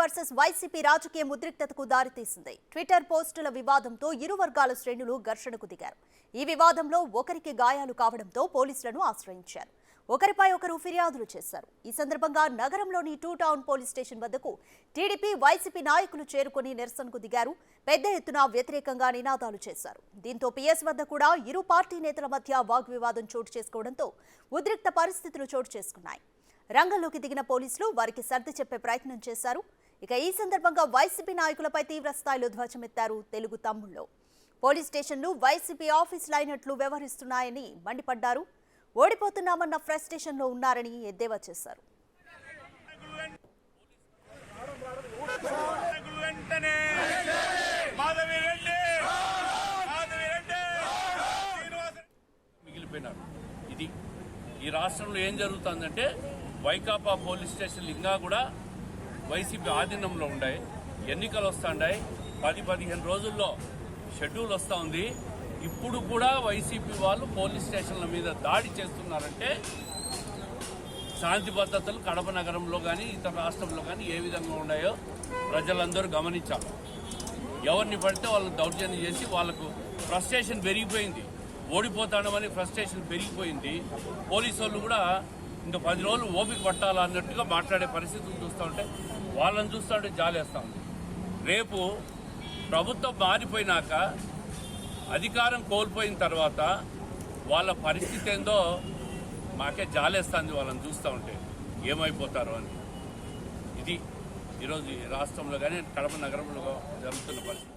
Versus YCP రాజకీయ ఉద్రిక్తతకు దారితీసింది. Twitter పోస్టుల వివాదంతో ఇరు వర్గాల శ్రేణులు ఘర్షణకు దిగారు. ఈ వివాదంలో ఒకరికి గాయాలు కావడంతో పోలీసులను ఆశ్రయించారు. ఒకరిపై ఒకరు ఫిర్యాదులు చేశారు. ఈ సందర్భంగా నగరంలోని 2 టౌన్ పోలీస్ స్టేషన్ వద్దకు టీడీపీ, వైసీపీ నాయకులు చేరుకుని నిరసనకు దిగారు. పెద్ద ఎత్తున వ్యతిరేకంగా నినాదాలు చేశారు. దీంతో పీఎస్ వద్ద కూడా ఇరు పార్టీ నేతల మధ్య వాగ్వివాదం చోటు చేసుకోవడంతో ఉద్రిక్త పరిస్థితులు చోటు చేసుకున్నాయి. రంగంలోకి దిగిన పోలీసులు వారికి సర్ది చెప్పే ప్రయత్నం చేశారు. ఇక ఈ సందర్భంగా వైసీపీ నాయకులపై తీవ్ర స్థాయిలో ధ్వజమెత్తారు తెలుగు తమ్ముళ్లు. పోలీస్ స్టేషన్లు వైసీపీ ఆఫీసులు అయినట్లు వ్యవహరిస్తున్నాయని మండిపడ్డారు. ఓడిపోతున్నామన్న ఫ్రస్ట్రేషన్లో ఉన్నారని ఎద్దేవా చేశారు. ఇది ఈ రాష్ట్రంలో ఏం జరుగుతుందంటే వైకాపా పోలీస్ స్టేషన్లు ఇంకా కూడా వైసీపీ ఆధీనంలో ఉన్నాయి. ఎన్నికలు వస్తున్నాయి. 10-15 రోజుల్లో షెడ్యూల్ వస్తూ ఉంది. ఇప్పుడు కూడా వైసీపీ వాళ్ళు పోలీస్ స్టేషన్ల మీద దాడి చేస్తున్నారంటే శాంతి భద్రతలు కడప నగరంలో కానీ ఇతర రాష్ట్రంలో కానీ ఏ విధంగా ఉన్నాయో ప్రజలందరూ గమనించాలి. ఎవరిని పడితే వాళ్ళని దౌర్జన్యం చేసి వాళ్ళకు ఫ్రస్ట్రేషన్ పెరిగిపోయింది. ఓడిపోతాడమని ఫ్రస్ట్రేషన్ పెరిగిపోయింది. పోలీసు వాళ్ళు కూడా ఇంకా 10 రోజులు ఓపిక పట్టాలన్నట్టుగా మాట్లాడే పరిస్థితులు చూస్తూ ఉంటే వాళ్ళని చూస్తూ ఉంటే జాలేస్తూ ఉంది. రేపు ప్రభుత్వం మారిపోయినాక అధికారం కోల్పోయిన తర్వాత వాళ్ళ పరిస్థితి ఏందో మాకే జాలేస్తుంది. వాళ్ళని చూస్తూ ఉంటే ఏమైపోతారో అని. ఇది ఈరోజు రాష్ట్రంలో కానీ కడప నగరంలో జరుగుతున్న పరిస్థితి.